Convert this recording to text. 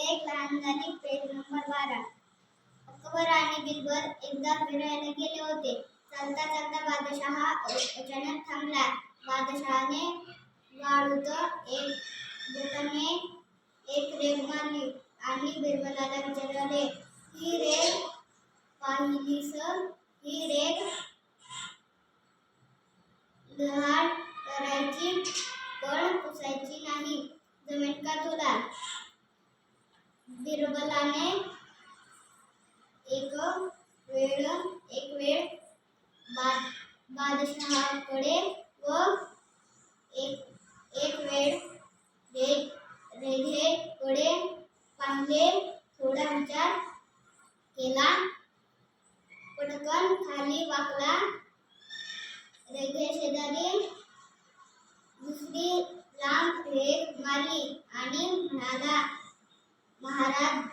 एक लहान झाली. Page number 12. अकबर आणि बिरबल एकदा फिरायला गेले होते. चालता चालता बादशहा अचानक थांबला. बादशहाने वाळूत एक बोटाने एक रेघ मारली आणि बिरबलाला विचारले, ही रेघ पाहिलीस? ही रेघ लहान करायची पण पुसायची नाही, जमेल का तुला? बिरबलाने एक वेळ बादशहाकडे व एक वेळ रेघेकडे पाहिले. थोडा विचार केला, पटकन खाली वाकला. रेघेशेजारी दुसरी लांब रेघ मारली आणि म्हणाला, महाराज